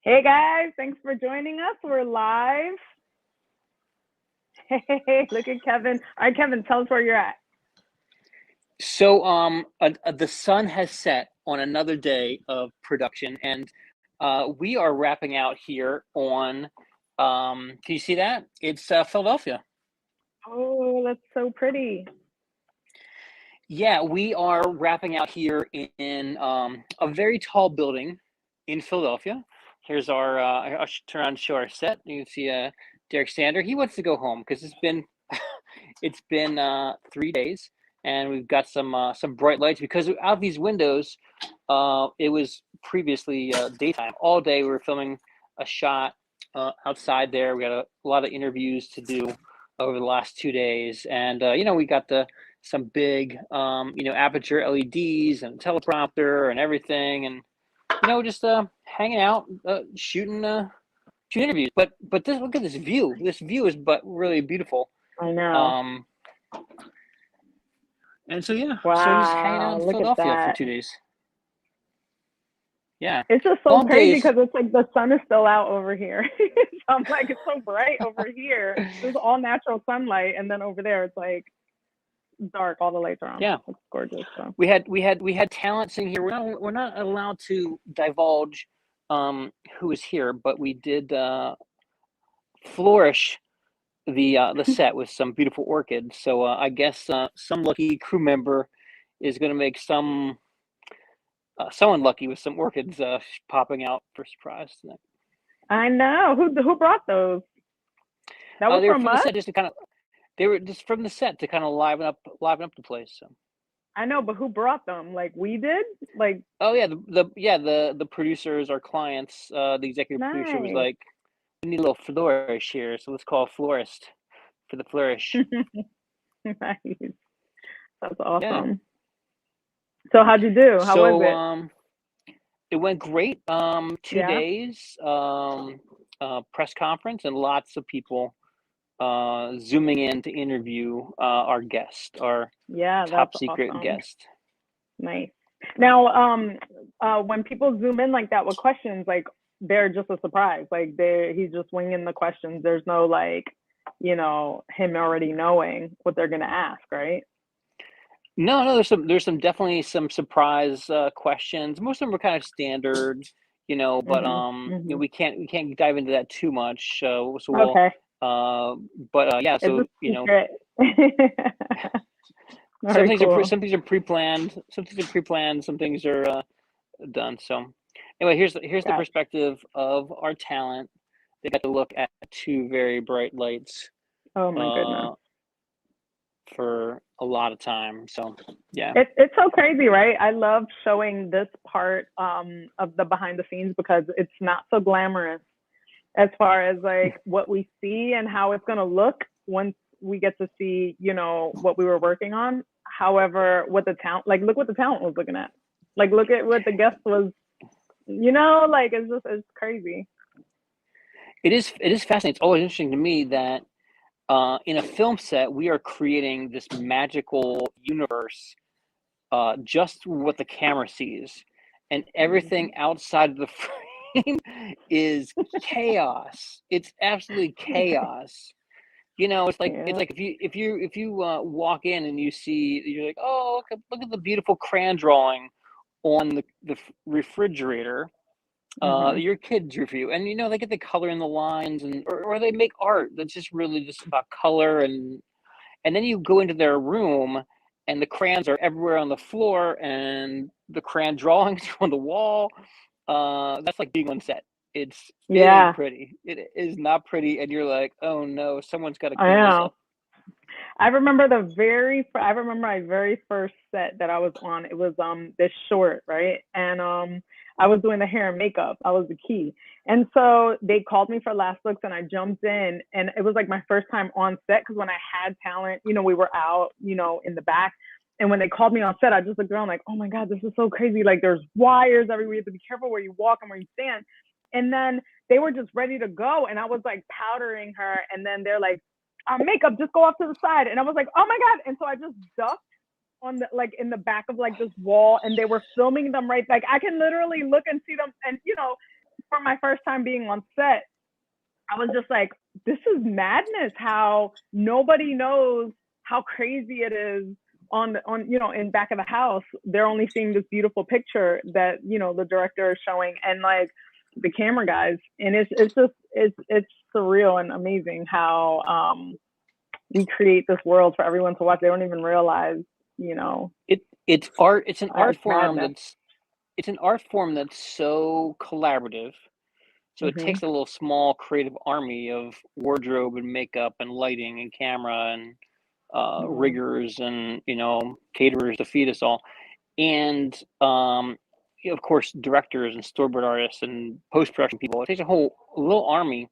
Hey guys, thanks for joining us. We're live. Hey, look at Kevin. All right, Kevin, tell us where you're at. So, the sun has set on another day of production, and we are wrapping out here on. Can you see that? It's Philadelphia. Oh, that's so pretty. Yeah, we are wrapping out here in a very tall building in Philadelphia. Here's our. I'll turn on and show our set. You can see Derek Sander. He wants to go home because it's been 3 days, and we've got some bright lights because out these windows. It was previously daytime. All day we were filming a shot outside there. We got a lot of interviews to do over the last 2 days, and we got some big aperture LEDs and teleprompter and everything, and just hanging out, shooting interviews. But look at this view. This view is but really beautiful. I know. And so yeah, Wow, so we're just hanging out in look at Philadelphia for that. 2 days. Yeah, It's just so long crazy days. because it's like the sun is still out over here. So I'm like, it's so bright over here. This is all natural sunlight, and then over there it's like dark. All the lights are on. Yeah, It's gorgeous. So. we had talent sitting here. We're not allowed to divulge who is here, but we did flourish the set with some beautiful orchids. So I guess some lucky crew member is going to make someone lucky with some orchids popping out for surprise tonight. I know. Who brought those? That was They were from from the us. set just to kind of. They were just from the set to kind of liven up the place. So. I know, but who brought them? Like we did? Like Oh yeah, the producers, our clients, the executive producer was nice. like, we need a little flourish here, so let's call a florist for the flourish. Nice. That's Yeah. awesome. So how'd you do? How was it? It went great. 2 Yeah. days, press conference, and lots of people zooming in to interview our guest, our Yeah, top that's secret awesome. guest. Nice. Now, when people zoom in like that with questions, like they're just a surprise. Like he's just winging the questions. There's no like, him already knowing what they're gonna ask, right? No, there's definitely some surprise questions. Most of them are kind of standard, but Mhm. Mhm. we can't dive into that too much. So we'll, Okay. yeah. It's a So secret. some Very things are cool. some things are pre-planned. Some things are pre-planned. Some things are done. So anyway, here's the Gotcha. perspective of our talent. They got to look at two very bright lights Oh my goodness. uh, for a lot of time. So yeah. It's so crazy, right? I love showing this part of the behind the scenes because it's not so glamorous as far as like what we see and how it's gonna look once we get to see, what we were working on. However, what the talent like look what the talent was looking at. Like look at what the guest was, like it's crazy. It is fascinating. It's always interesting to me that in a film set we are creating this magical universe just what the camera sees, and Mm-hmm. everything outside of the frame is chaos. It's absolutely chaos. It's Yeah. like if you walk in and you're like, oh, look at the beautiful crayon drawing on the refrigerator. Mm-hmm. Your kids review, and they get the color in the lines, or they make art that's just really just about color, and then you go into their room and the crayons are everywhere on the floor and the crayon drawings are on the wall. That's like being on set. It ain't Yeah, pretty. It is not pretty, and you're like, oh no, someone's got to I clean this know. up. I remember I remember my very first set that I was on. It was this short, right? And I was doing the hair and makeup. I was the key. And so they called me for last looks and I jumped in and it was like my first time on set because when I had talent, we were out, in the back. And when they called me on set, I just looked around like, oh my God, this is so crazy. Like there's wires everywhere. You have to be careful where you walk and where you stand. And then they were just ready to go. And I was like powdering her. And then they're like, makeup, just go off to the side. And I was like, oh my God. And so I just ducked on the like in the back of like this wall and they were filming them right. Like I can literally look and see them and for my first time being on set, I was just like, this is madness. How nobody knows how crazy it is on in back of the house. They're only seeing this beautiful picture that the director is showing, and like the camera guys, and it's just it's surreal and amazing how we create this world for everyone to watch. They don't even realize, it's art. It's an art it's form madness. that's so collaborative. So it Hmm. takes a little small creative army of wardrobe and makeup and lighting and camera and Yeah, riggers and caterers to feed us all, and of course directors and storyboard artists and post production people. It takes a whole little army,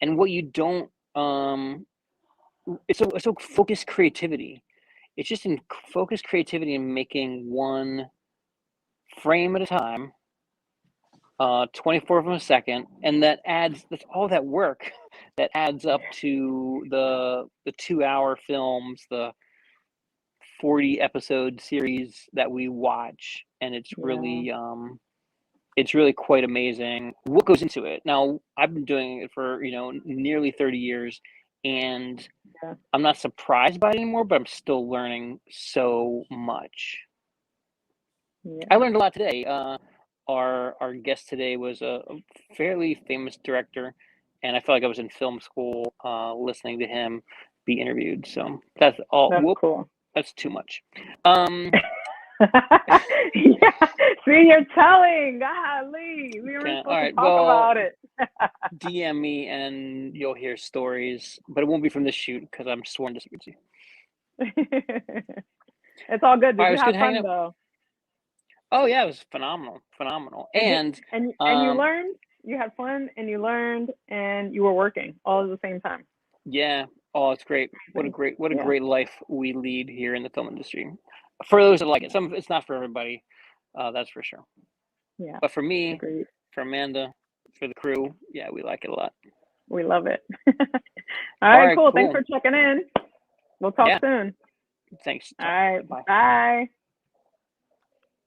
and what you don't it's so focused creativity. It's just in focused creativity and making one frame at a time, 24 of them a second, and that's all that work that adds up to the 2-hour films, the 40 episode series that we watch, and yeah, it's really quite amazing what goes into it. Now, I've been doing it for nearly 30 years, and yeah. I'm not surprised by it anymore, but I'm still learning so much. I Yeah. learned a lot today. Our guest today was a fairly famous director, and I felt like I was in film school listening to him be interviewed. So that's all. That's Whoop, cool. that's too much. Um, Yeah. See, you're telling. Golly, we weren't all supposed to right. talk Well, about it. DM me and you'll hear stories, but it won't be from this shoot because I'm sworn to secrecy. It's all good. All Did right, it you was good have hanging fun out. though? Oh yeah, it was phenomenal. And did, And and you learned. You had fun, and you learned, and you were working all at the same time. yeah, oh, it's great. Amazing. What a Yeah. great life we lead here in the film industry. For those that like it, it's not for everybody, that's for sure. Yeah. But for me, Agreed. for Amanda, for the crew, yeah, we like it a lot. We love it. All All right. right, Cool. Thanks cool. for checking in. We'll talk Yeah, soon. thanks. All right. Bye. Bye.